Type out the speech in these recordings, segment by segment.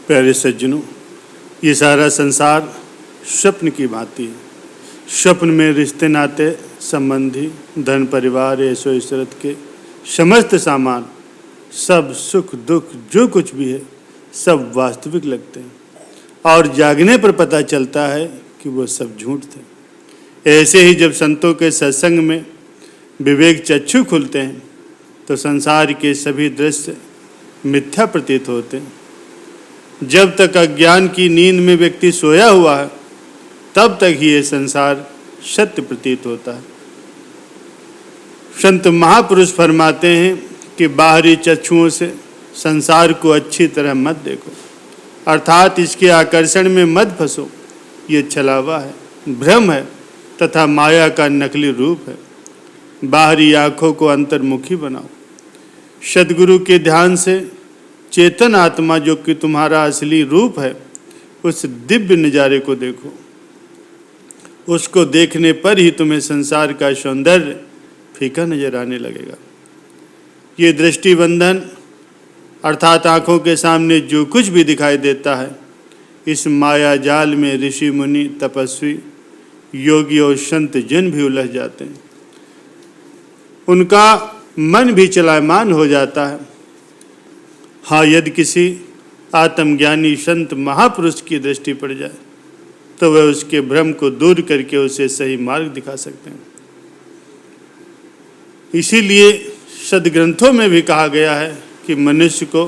प्यारे सज्जनों, ये सारा संसार स्वप्न की भांति है। स्वप्न में रिश्ते नाते, संबंधी, धन, परिवार, ऐशो इशरत के समस्त सामान, सब सुख दुख जो कुछ भी है सब वास्तविक लगते हैं और जागने पर पता चलता है कि वो सब झूठ थे। ऐसे ही जब संतों के सत्संग में विवेक चक्षु खुलते हैं तो संसार के सभी दृश्य मिथ्या प्रतीत होते हैं। जब तक अज्ञान की नींद में व्यक्ति सोया हुआ है तब तक ही ये संसार सत्य प्रतीत होता है। संत महापुरुष फरमाते हैं कि बाहरी चक्षुओं से संसार को अच्छी तरह मत देखो, अर्थात इसके आकर्षण में मत फंसो। ये छलावा है, भ्रम है तथा माया का नकली रूप है। बाहरी आँखों को अंतर्मुखी बनाओ। सद्गुरु के ध्यान से चेतन आत्मा जो कि तुम्हारा असली रूप है, उस दिव्य नज़ारे को देखो। उसको देखने पर ही तुम्हें संसार का सौंदर्य फीका नजर आने लगेगा। ये दृष्टिबंधन अर्थात आँखों के सामने जो कुछ भी दिखाई देता है, इस माया जाल में ऋषि मुनि, तपस्वी, योगी और संत जन भी उलझ जाते हैं। उनका मन भी चलायमान हो जाता है। हाँ, यदि किसी आत्मज्ञानी संत महापुरुष की दृष्टि पड़ जाए तो वह उसके भ्रम को दूर करके उसे सही मार्ग दिखा सकते हैं। इसीलिए सद्ग्रंथों में भी कहा गया है कि मनुष्य को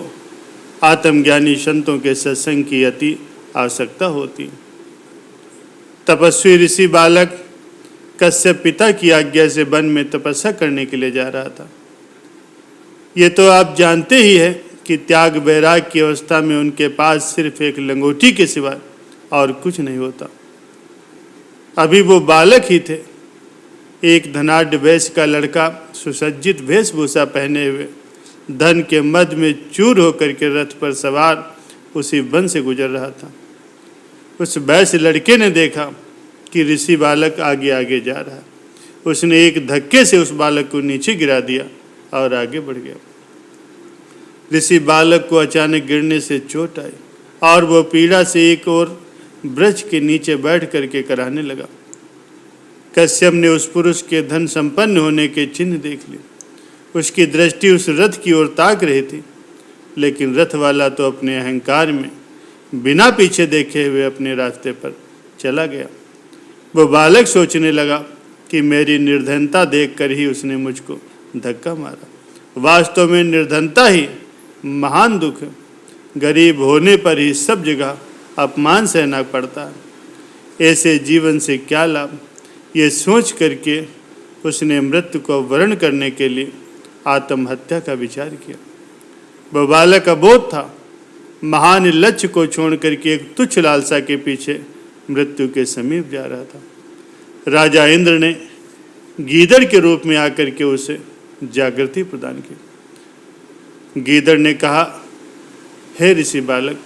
आत्मज्ञानी संतों के सत्संग की अति आवश्यकता होती। तपस्वी ऋषि बालक कश्यप पिता की आज्ञा से वन में तपस्या करने के लिए जा रहा था। ये तो आप जानते ही हैं कि त्याग वैराग की अवस्था में उनके पास सिर्फ एक लंगोटी के सिवा और कुछ नहीं होता। अभी वो बालक ही थे। एक धनाढ्य वैश्य का लड़का सुसज्जित वेशभूषा पहने हुए धन के मद में चूर होकर के रथ पर सवार उसी वन से गुजर रहा था। उस वैश्य लड़के ने देखा कि ऋषि बालक आगे आगे जा रहा है। उसने एक धक्के से उस बालक को नीचे गिरा दिया और आगे बढ़ गया। ऋषि बालक को अचानक गिरने से चोट आई और वह पीड़ा से एक और वृक्ष के नीचे बैठ करके कराहने लगा। कश्यप ने उस पुरुष के धन संपन्न होने के चिन्ह देख लिए। उसकी दृष्टि उस रथ की ओर ताक रही थी, लेकिन रथ वाला तो अपने अहंकार में बिना पीछे देखे हुए अपने रास्ते पर चला गया। वह बालक सोचने लगा कि मेरी निर्धनता देखकर ही उसने मुझको धक्का मारा। वास्तव में निर्धनता ही महान दुख है। गरीब होने पर ही सब जगह अपमान सहना पड़ता है। ऐसे जीवन से क्या लाभ, ये सोच करके उसने मृत्यु को वर्ण करने के लिए आत्महत्या का विचार किया। वह बालक अबोध था। महान लक्ष्य को छोड़ करके एक तुच्छ लालसा के पीछे मृत्यु के समीप जा रहा था। राजा इंद्र ने गीदड़ के रूप में आकर के उसे जागृति प्रदान की। गीदड़ ने कहा, हे ऋषि बालक,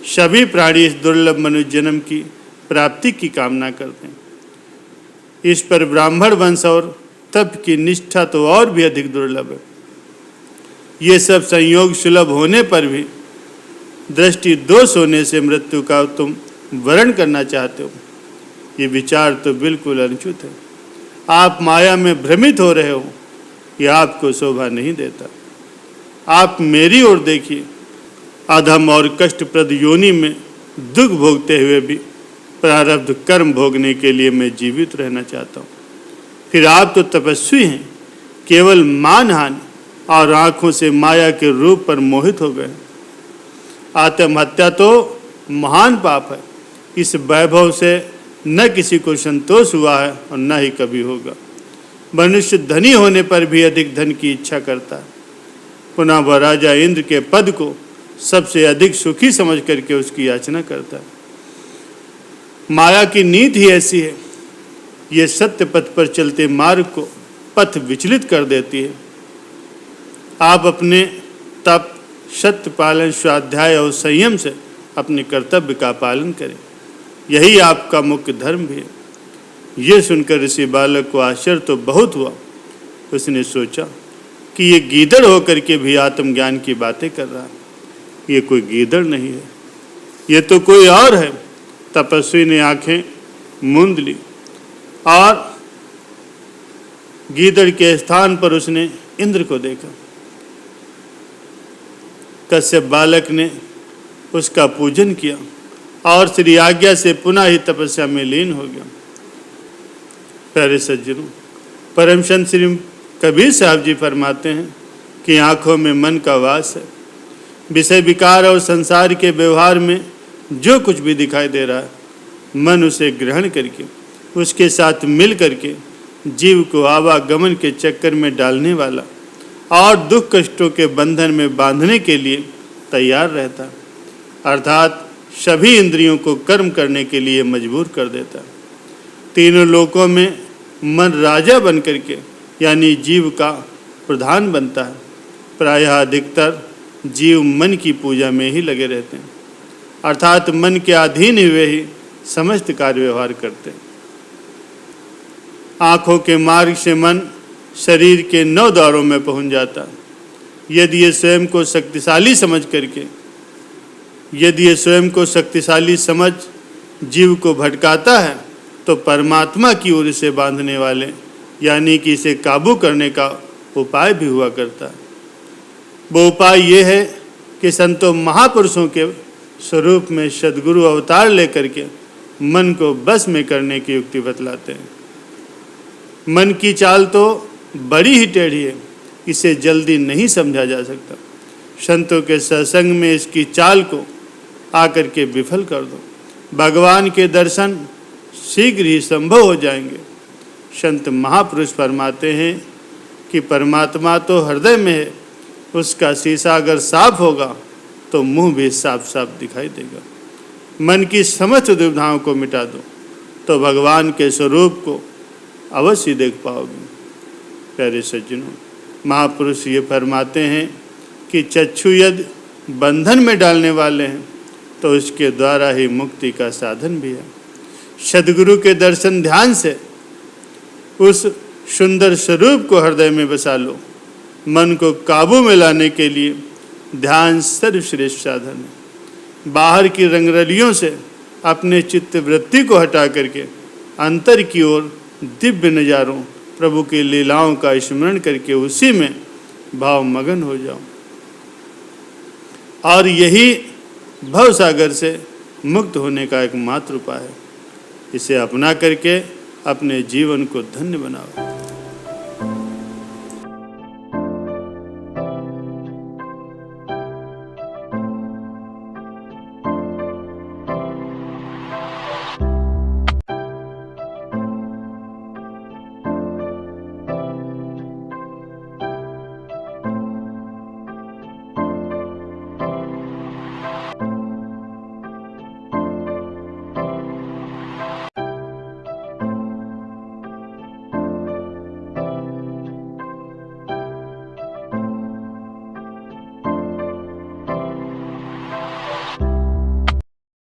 सभी प्राणी इस दुर्लभ मनुष्य जन्म की प्राप्ति की कामना करते हैं। इस पर ब्राह्मण वंश और तप की निष्ठा तो और भी अधिक दुर्लभ है। ये सब संयोग सुलभ होने पर भी दृष्टि दोष होने से मृत्यु का तुम वर्ण करना चाहते हो। ये विचार तो बिल्कुल अनुचित है। आप माया में भ्रमित हो रहे हो। यह आपको शोभा नहीं देता। आप मेरी ओर देखिए। अधम और कष्टप्रद योनि में दुख भोगते हुए भी प्रारब्ध कर्म भोगने के लिए मैं जीवित रहना चाहता हूँ। फिर आप तो तपस्वी हैं, केवल मानहानि और आँखों से माया के रूप पर मोहित हो गए। आत्महत्या तो महान पाप है। इस वैभव से न किसी को संतोष हुआ है और न ही कभी होगा। मनुष्य धनी होने पर भी अधिक धन की इच्छा करता है। पुनः वह राजा इंद्र के पद को सबसे अधिक सुखी समझ करके उसकी याचना करता है। माया की नीति ही ऐसी है। ये सत्य पथ पर चलते मार्ग को पथ विचलित कर देती है। आप अपने तप, सत्य पालन, स्वाध्याय और संयम से अपने कर्तव्य का पालन करें। यही आपका मुख्य धर्म भी है। ये सुनकर ऋषि बालक को आश्चर्य तो बहुत हुआ। उसने सोचा कि ये गीदड़ होकर के भी आत्मज्ञान की बातें कर रहा है। ये कोई गीदड़ नहीं है, ये तो कोई और है। तपस्वी ने आंखें मूंद ली और गीदड़ के स्थान पर उसने इंद्र को देखा। कश्यप बालक ने उसका पूजन किया और श्री आज्ञा से पुनः ही तपस्या में लीन हो गया। प्यारे सज्जनों, परम संत श्री कबीर साहब जी फरमाते हैं कि आंखों में मन का वास है। विषय विकार और संसार के व्यवहार में जो कुछ भी दिखाई दे रहा है, मन उसे ग्रहण करके उसके साथ मिल करके जीव को आवागमन के चक्कर में डालने वाला और दुख कष्टों के बंधन में बांधने के लिए तैयार रहता, अर्थात सभी इंद्रियों को कर्म करने के लिए मजबूर कर देता। तीनों लोकों में मन राजा बन करके यानी जीव का प्रधान बनता है। प्रायः अधिकतर जीव मन की पूजा में ही लगे रहते हैं, अर्थात मन के अधीन हुए ही समस्त कार्य व्यवहार करते हैं। आँखों के मार्ग से मन शरीर के 9 द्वारों में पहुंच जाता। यदि ये स्वयं को शक्तिशाली समझ जीव को भटकाता है तो परमात्मा की ओर से बांधने वाले यानी कि इसे काबू करने का उपाय भी हुआ करता है। वो उपाय ये है कि संतों महापुरुषों के स्वरूप में सद्गुरु अवतार लेकर के मन को बस में करने की युक्ति बतलाते हैं। मन की चाल तो बड़ी ही टेढ़ी है, इसे जल्दी नहीं समझा जा सकता। संतों के सत्संग में इसकी चाल को आकर के विफल कर दो, भगवान के दर्शन शीघ्र ही संभव हो जाएंगे। संत महापुरुष फरमाते हैं कि परमात्मा तो हृदय में है, उसका शीशा अगर साफ होगा तो मुंह भी साफ साफ दिखाई देगा। मन की समस्त दुविधाओं को मिटा दो तो भगवान के स्वरूप को अवश्य देख पाओगे। प्यारे सज्जनों, महापुरुष ये फरमाते हैं कि चक्षु यदि बंधन में डालने वाले हैं तो उसके द्वारा ही मुक्ति का साधन भी है। सद्गुरु के दर्शन ध्यान से उस सुंदर स्वरूप को हृदय में बसा लो। मन को काबू में लाने के लिए ध्यान सर्वश्रेष्ठ साधन है। बाहर की रंगरलियों से अपने चित्त वृत्ति को हटा करके अंतर की ओर दिव्य नज़ारों प्रभु की लीलाओं का स्मरण करके उसी में भाव मगन हो जाओ, और यही भव सागर से मुक्त होने का एकमात्र उपाय है। इसे अपना करके अपने जीवन को धन्य बनाओ।